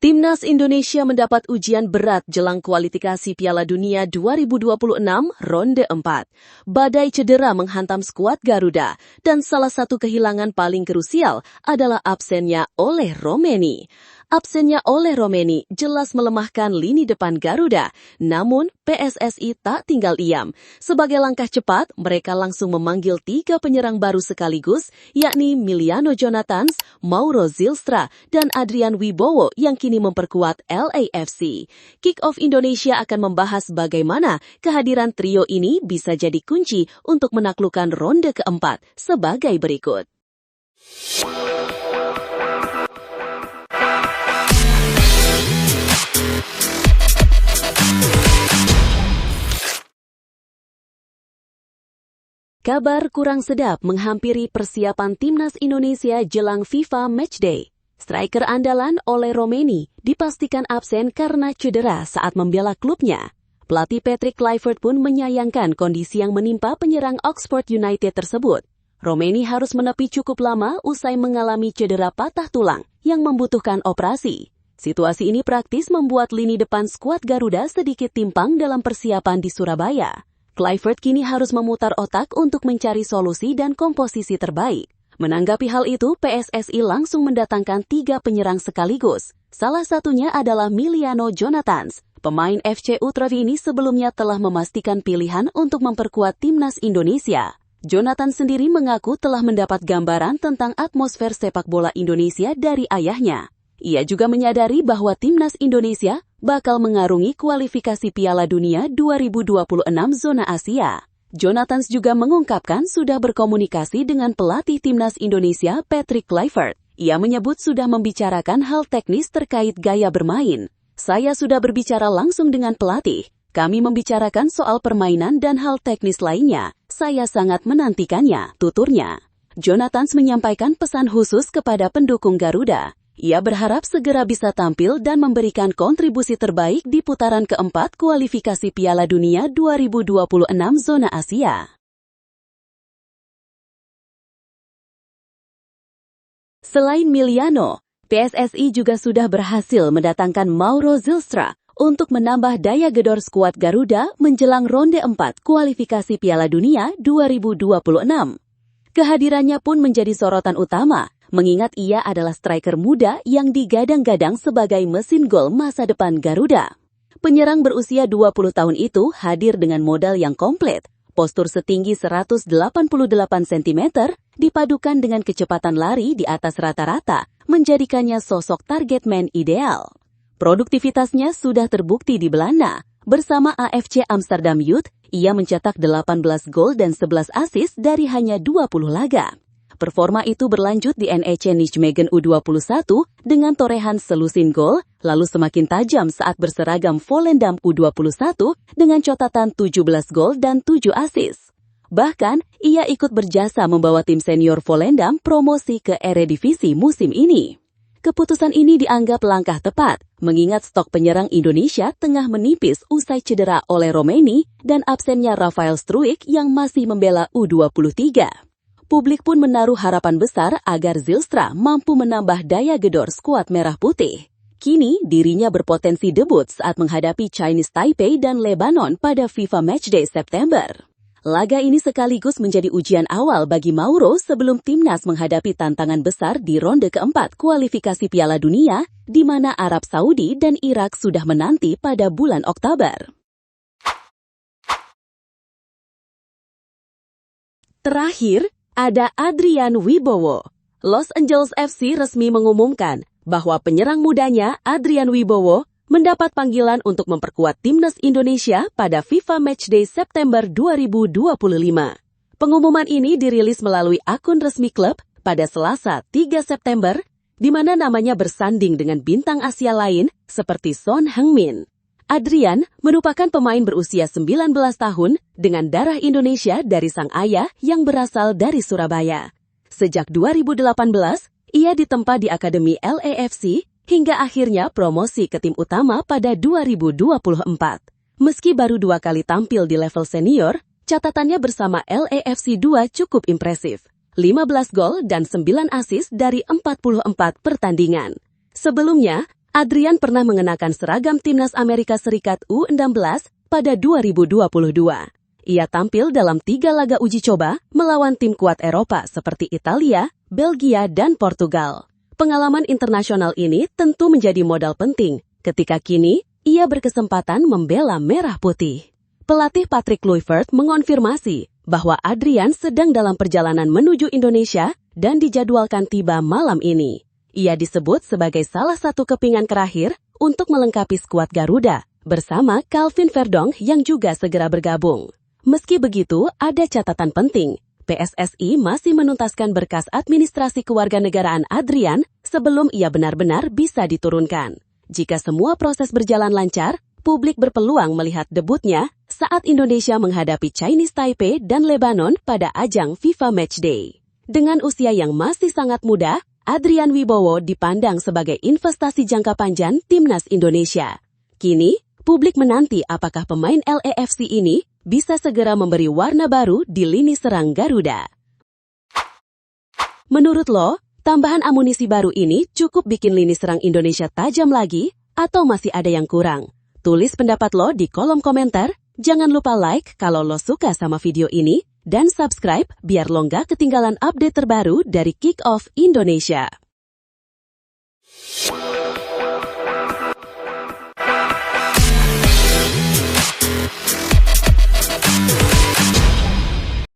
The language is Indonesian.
Timnas Indonesia mendapat ujian berat jelang kualifikasi Piala Dunia 2026 ronde 4. Badai cedera menghantam skuad Garuda dan salah satu kehilangan paling krusial adalah absennya Oleh Romeni. Absennya Oleh Romeni jelas melemahkan lini depan Garuda, namun PSSI tak tinggal diam. Sebagai langkah cepat, mereka langsung memanggil 3 penyerang baru sekaligus, yakni Miliano Jonathans, Mauro Zylstra, dan Adrian Wibowo yang kini memperkuat LAFC. Kick-Off Indonesia akan membahas bagaimana kehadiran trio ini bisa jadi kunci untuk menaklukkan ronde keempat sebagai berikut. Kabar kurang sedap menghampiri persiapan Timnas Indonesia jelang FIFA Matchday. Striker andalan Oleh Romeni dipastikan absen karena cedera saat membela klubnya. Pelatih Patrick Kluivert pun menyayangkan kondisi yang menimpa penyerang Oxford United tersebut. Romeni harus menepi cukup lama usai mengalami cedera patah tulang yang membutuhkan operasi. Situasi ini praktis membuat lini depan skuad Garuda sedikit timpang dalam persiapan di Surabaya. Kluivert kini harus memutar otak untuk mencari solusi dan komposisi terbaik. Menanggapi hal itu, PSSI langsung mendatangkan 3 penyerang sekaligus. Salah satunya adalah Miliano Jonathans. Pemain FC Utrecht ini sebelumnya telah memastikan pilihan untuk memperkuat Timnas Indonesia. Jonathans sendiri mengaku telah mendapat gambaran tentang atmosfer sepak bola Indonesia dari ayahnya. Ia juga menyadari bahwa Timnas Indonesia bakal mengarungi kualifikasi Piala Dunia 2026 zona Asia. Jonathans juga mengungkapkan sudah berkomunikasi dengan pelatih Timnas Indonesia Patrick Kluivert. Ia menyebut sudah membicarakan hal teknis terkait gaya bermain. Saya sudah berbicara langsung dengan pelatih. Kami membicarakan soal permainan dan hal teknis lainnya. Saya sangat menantikannya, tuturnya. Jonathans menyampaikan pesan khusus kepada pendukung Garuda. Ia berharap segera bisa tampil dan memberikan kontribusi terbaik di putaran keempat kualifikasi Piala Dunia 2026 zona Asia. Selain Miliano, PSSI juga sudah berhasil mendatangkan Mauro Zylstra untuk menambah daya gedor skuad Garuda menjelang ronde 4 kualifikasi Piala Dunia 2026. Kehadirannya pun menjadi sorotan utama, mengingat ia adalah striker muda yang digadang-gadang sebagai mesin gol masa depan Garuda. Penyerang berusia 20 tahun itu hadir dengan modal yang komplit, postur setinggi 188 cm, dipadukan dengan kecepatan lari di atas rata-rata, menjadikannya sosok target man ideal. Produktivitasnya sudah terbukti di Belanda. Bersama AFC Amsterdam Youth, ia mencetak 18 gol dan 11 assist dari hanya 20 laga. Performa itu berlanjut di NEC Nijmegen U21 dengan torehan selusin gol, lalu semakin tajam saat berseragam Volendam U21 dengan catatan 17 gol dan 7 assist. Bahkan, ia ikut berjasa membawa tim senior Volendam promosi ke Eredivisie musim ini. Keputusan ini dianggap langkah tepat, mengingat stok penyerang Indonesia tengah menipis usai cedera Oleh Romeni dan absennya Rafael Struijk yang masih membela U23. Publik pun menaruh harapan besar agar Zylstra mampu menambah daya gedor skuad merah putih. Kini, dirinya berpotensi debut saat menghadapi Chinese Taipei dan Lebanon pada FIFA Matchday September. Laga ini sekaligus menjadi ujian awal bagi Mauro sebelum Timnas menghadapi tantangan besar di ronde keempat kualifikasi Piala Dunia, di mana Arab Saudi dan Irak sudah menanti pada bulan Oktober. Terakhir, ada Adrian Wibowo. Los Angeles FC resmi mengumumkan bahwa penyerang mudanya Adrian Wibowo mendapat panggilan untuk memperkuat Timnas Indonesia pada FIFA Matchday September 2025. Pengumuman ini dirilis melalui akun resmi klub pada Selasa 3 September, di mana namanya bersanding dengan bintang Asia lain seperti Son Heung-min. Adrian merupakan pemain berusia 19 tahun dengan darah Indonesia dari sang ayah yang berasal dari Surabaya. Sejak 2018, ia ditempa di Akademi LAFC hingga akhirnya promosi ke tim utama pada 2024. Meski baru 2 kali tampil di level senior, catatannya bersama LAFC 2 cukup impresif. 15 gol dan 9 assist dari 44 pertandingan. Sebelumnya, Adrian pernah mengenakan seragam timnas Amerika Serikat U16 pada 2022. Ia tampil dalam 3 laga uji coba melawan tim kuat Eropa seperti Italia, Belgia, dan Portugal. Pengalaman internasional ini tentu menjadi modal penting ketika kini ia berkesempatan membela merah putih. Pelatih Patrick Kluivert mengonfirmasi bahwa Adrian sedang dalam perjalanan menuju Indonesia dan dijadwalkan tiba malam ini. Ia disebut sebagai salah satu kepingan terakhir untuk melengkapi skuad Garuda bersama Calvin Verdonk yang juga segera bergabung. Meski begitu, ada catatan penting. PSSI masih menuntaskan berkas administrasi kewarganegaraan Adrian sebelum ia benar-benar bisa diturunkan. Jika semua proses berjalan lancar, publik berpeluang melihat debutnya saat Indonesia menghadapi Chinese Taipei dan Lebanon pada ajang FIFA Matchday. Dengan usia yang masih sangat muda, Adrian Wibowo dipandang sebagai investasi jangka panjang timnas Indonesia. Kini, publik menanti apakah pemain LAFC ini bisa segera memberi warna baru di lini serang Garuda. Menurut lo, tambahan amunisi baru ini cukup bikin lini serang Indonesia tajam lagi atau masih ada yang kurang? Tulis pendapat lo di kolom komentar. Jangan lupa like kalau lo suka sama video ini dan subscribe biar lo nggak ketinggalan update terbaru dari Kick Off Indonesia.